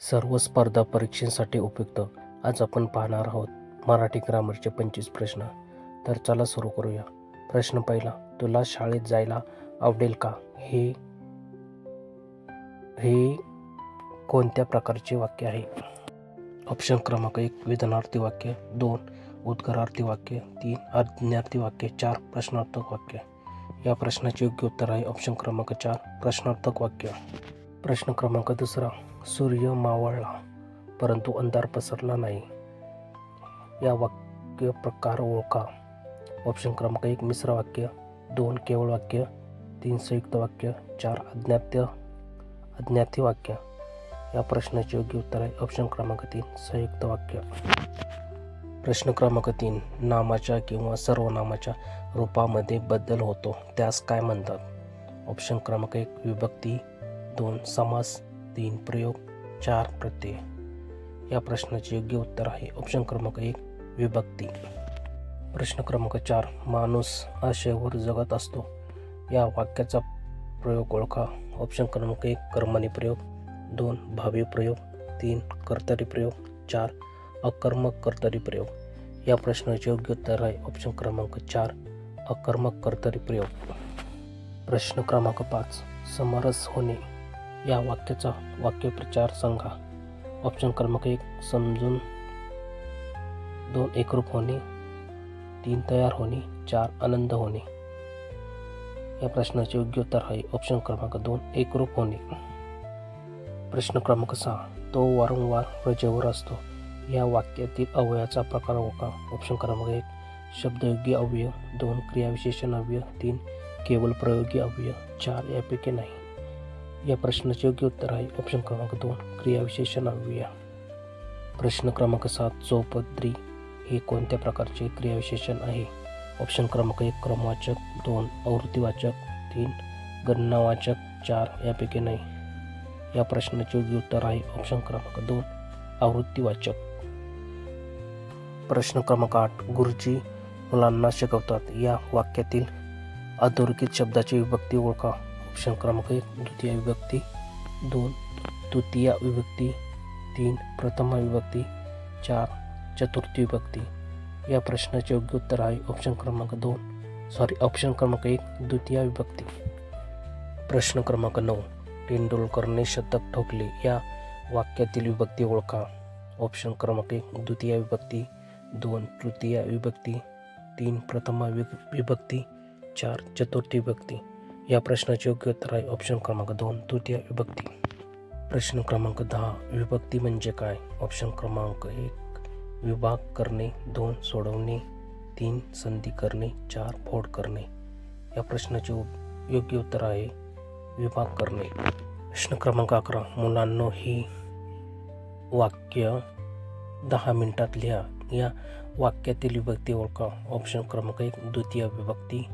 सर्व स्पर्धा परीक्षेसाठी उपयुक्त. आज आपण पाहणार आहोत मराठी ग्रामरचे 25 प्रश्न. तर चला सुरू करूया. प्रश्न पहिला, तुला शाळेत जायला आवडेल का? हे कोणत्या प्रकारचे वाक्य आहे? ऑप्शन क्रमांक 1 विधानार्थी वाक्य, 2 उद्गारार्थी वाक्य, 3 आज्ञार्थी वाक्य, 4 प्रश्नार्थक वाक्य. या प्रश्नाचे योग्य उत्तर आहे ऑप्शन क्रमांक 4 प्रश्नार्थक वाक्य. प्रश्न क्रमांक 2, सूर्य मावळला परंतु अंधार पसरला नाही. या वाक्य प्रकार ओळखा. ऑप्शन क्रमांक 1 मिश्र वाक्य, 2 केवळ वाक्य, 3 संयुक्त वाक्य, 4 आज्ञार्थी वाक्य. या प्रश्नाचे योग्य उत्तर आहे ऑप्शन क्रमांक 3 संयुक्त वाक्य. प्रश्न क्रमांक 3, नामाच्या किंवा सर्वनामाच्या रूपामध्ये बदल होतो त्यास काय म्हणतात? ऑप्शन क्रमांक 1 विभक्ती, 2 समास, 3 प्रयोग, 4 प्रत्यय. या प्रश्नाचे योग्य उत्तर आहे ऑप्शन क्रमांक 1 विभक्ती. प्रश्न क्रमांक 4, माणूस आशेवर जगत असतो. या वाक्याचा प्रयोग ओळखा. ऑप्शन क्रमांक 1 कर्मणी प्रयोग, 2 भावी प्रयोग, 3 कर्तरी प्रयोग, 4 अकर्मक कर्तरी प्रयोग. या प्रश्नाचे योग्य उत्तर आहे ऑप्शन क्रमांक 4 अकर्मक कर्तरी प्रयोग. प्रश्न क्रमांक 5, समरस होणे. या वाक्याचा वाक्यप्रचार सांगा. ऑप्शन क्रमांक 1 समजून, 2 एकरूप होणे, 3 तयार होणे, 4 आनंद होणे. या प्रश्नाचे योग्य उत्तर आहे ऑप्शन क्रमांक 2 एकरूप होणे. प्रश्न क्रमांक 6, तो वारंवार रजेवर असतो. या वाक्यातील अव्ययाचा प्रकार ओळखा. ऑप्शन क्रमांक 1 शब्दयोगी अव्यय, 2 क्रियाविशेषण अव्यय, 3 केवळ प्रयोगी अव्यय, 4 यापैकी नाही. या प्रश्नाचे योग्य उत्तर आहे ऑप्शन क्रमांक 2 क्रियाविशेषण अव्यय. प्रश्न क्रमांक 7, चौपदरी हे कोणत्या प्रकारचे क्रियाविशेषण आहे? ऑप्शन क्रमांक 1 क्रमवाचक, 2 आवृत्तीवाचक, 3 गणनावाचक, 4 यापैकी नाही. या प्रश्नाचे योग्य उत्तर आहे ऑप्शन क्रमांक 2 आवृत्तीवाचक. प्रश्न क्रमांक 8, गुरुजी मुलांना शिकवतात. या वाक्यातील अधोरेखित शब्दाची विभक्ती ओळखा. ऑप्शन क्रमांक 1 द्वितीय विभक्ती, 2 तृतीया विभक्ती, 3 प्रथमा विभक्ती, 4 चतुर्थी विभक्ती. या प्रश्नाचे योग्य उत्तर आहे ऑप्शन क्रमांक 1 द्वितीय विभक्ती. प्रश्न क्रमांक 9, तेंडुलकरने शतक ठोकले. या वाक्यातील विभक्ती ओळखा. ऑप्शन क्रमांक 1 द्वितीय विभक्ती, 2 तृतीय विभक्ती, 3 प्रथमा विभक्ती, 4 चतुर्थी विभक्ती. या प्रश्नाचे योग्य उत्तर आहे ऑप्शन क्रमांक 2 तृतीय विभक्ती. प्रश्न क्रमांक 10, विभक्ती म्हणजे काय? ऑप्शन क्रमांक 1 विभाग करणे, 2 सोडवणे, 3 संधी करणे, 4 फोड करणे. या प्रश्नाचे योग्य उत्तर आहे विभाग करणे. प्रश्न क्रमांक 11, मुलांनो ही वाक्य 10 मिनिटात लिहा. या वाक्यातील विभक्ती ओळखा. ऑप्शन क्रमांक 1 द्वितीय विभक्ती,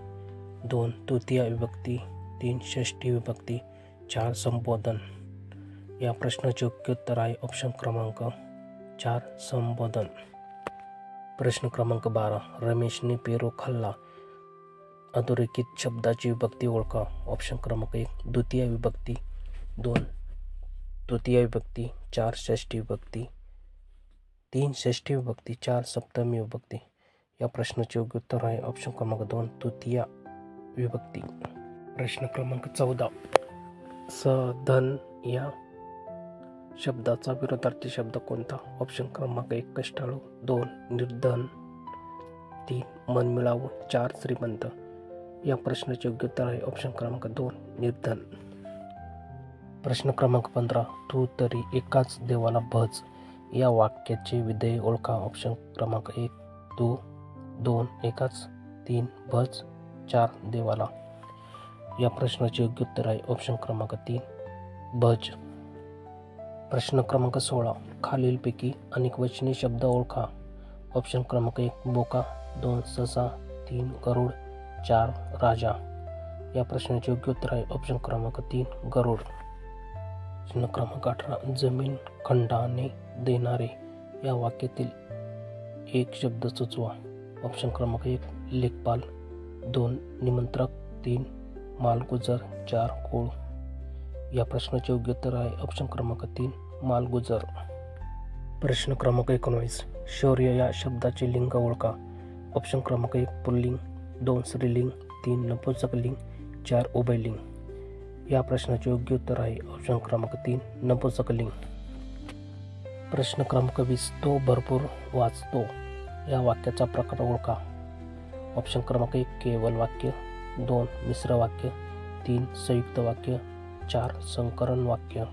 2 तृतीय विभक्ती, 3 षष्ठी विभक्ती, 4 संबोधन. या प्रश्नाचे योग्य उत्तर आहे ऑप्शन क्रमांक 4 संबोधन. प्रश्न क्रमांक 12, रमेशने पेरू खाल्ला. अधोरेखित शब्दाची विभक्ती ओळखा. ऑप्शन क्रमांक 1 द्वितीय विभक्ती, 2 तृतीय विभक्ती, 4 षष्ठी विभक्ती, 3 षष्ठी विभक्ती, 4 सप्तमी विभक्ती. या प्रश्नाचे योग्य उत्तर आहे ऑप्शन क्रमांक 2 तृतीय विभक्ती. प्रश्न क्रमांक 14, सधन या शब्दाचा विरोधार्थी शब्द कोणता? ऑप्शन क्रमांक 1 कष्टाळू, 2 निर्धन, 3 मनमिळावू, 4 श्रीमंत. या प्रश्नाचे योग्य उत्तर आहे ऑप्शन क्रमांक 2 निर्धन. प्रश्न क्रमांक 15, तू तरी एकाच देवाला भज. या वाक्याचे विधेय ओळखा. ऑप्शन क्रमांक 1 तू, 2 एकाच, 3 भज, 4 देवाला. या प्रश्नाचे योग्य उत्तर आहे ऑप्शन क्रमांक 3 भज. प्रश्न क्रमांक 16, खालीलपैकी अनेकवचनी शब्द ओळखा. ऑप्शन क्रमांक 1 बोका, 2 ससा, 3 गरुड, 4 राजा. या प्रश्नाचे योग्य उत्तर आहे ऑप्शन क्रमांक 3 गरुड. प्रश्न क्रमांक 18, जमीन खंडाने देणारे. या वाक्यातील एक शब्द सुचवा. ऑप्शन क्रमांक 1 लेखपाल, 2 निमंत्रक, 3 मालगुजर, 4 कोळ. या प्रश्नाचे योग्य उत्तर आहे ऑप्शन क्रमांक 3 मालगुजर. प्रश्न क्रमांक 19. शौर्य या शब्दाचे लिंग ओळखा. ऑप्शन क्रमांक 1 पुल्लिंग, 2 स्त्रीलिंग, 3 नपुंसकलिंग, 4 उभयलिंग. या प्रश्नाचे योग्य उत्तर आहे ऑप्शन क्रमांक 3 नपुंसकलिंग. प्रश्न क्रमांक 20. तो भरपूर वाचतो या वाक्याचा प्रकार ओळखा. ऑप्शन क्रमांक 1 केवल वाक्य, 2 मिश्र वाक्य, 3 संयुक्त वाक्य, 4 संकरण वाक्य.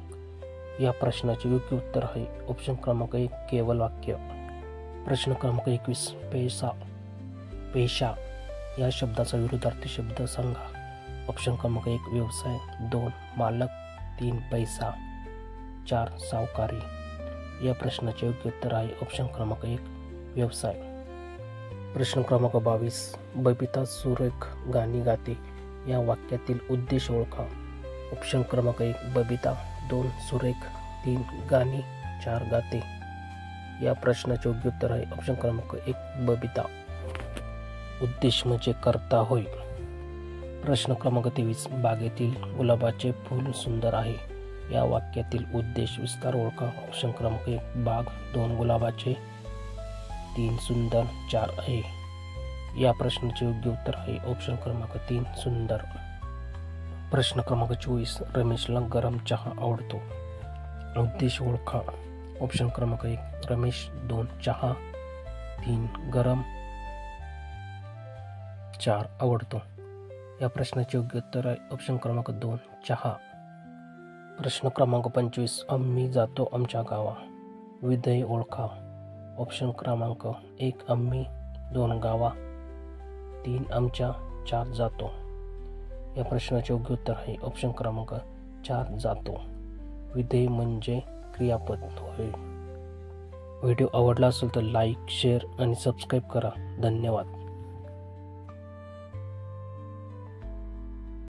या प्रश्नाचे योग्य उत्तर आहे ऑप्शन क्रमांक 1 केवल वाक्य. प्रश्न क्रमांक 21. पेशा या शब्दाचा विरुद्धार्थी शब्द सांगा. ऑप्शन क्रमांक 1 व्यवसाय, 2 मालक, 3 पैसा, 4 सावकारी. या प्रश्नाचे योग्य उत्तर आहे ऑप्शन क्रमांक 1 व्यवसाय. प्रश्न क्रमांक 22. बबिता सुरेख गाणी गाते या वाक्यातील उद्देश ओळखा. ऑप्शन क्रमांक 1 बबिता, 2 सुरेख, 3 गाणी, 4 गाते. या प्रश्नाचे योग्य उत्तर आहे ऑप्शन क्रमांक 1 बबिता. उद्देश म्हणजे कर्ता होय. प्रश्न क्रमांक 23. बागेतील गुलाबाचे फूल सुंदर आहे या वाक्यातील उद्देश विस्तार ओळखा. ऑप्शन क्रमांक 1 बाग, 2 गुलाबाचे, 3 सुंदर, 4 आहे. या प्रश्नाचे योग्य उत्तर आहे ऑप्शन क्रमांक 3 सुंदर. प्रश्न क्रमांक 24. रमेशला गरम चहा आवडतो. उद्देश ओळखा. ऑप्शन क्रमांक 1 रमेश, 2 चहा, 3 गरम, 4 आवडतो. या प्रश्नाचे योग्य उत्तर आहे ऑप्शन क्रमांक 2 चहा. प्रश्न क्रमांक 25. आम्ही जातो आमच्या गावा. विधेय ओळखा. ऑप्शन क्रमांक 1 आम्ही, 2 गावा, 3 आमच्या, 4 जातो. या प्रश्नाचे योग्य उत्तर आहे ऑप्शन क्रमांक 4 जातो. विधेय म्हणजे क्रियापद होय. व्हिडिओ आवडला असेल तर लाईक, शेअर आणि सबस्क्राईब करा. धन्यवाद.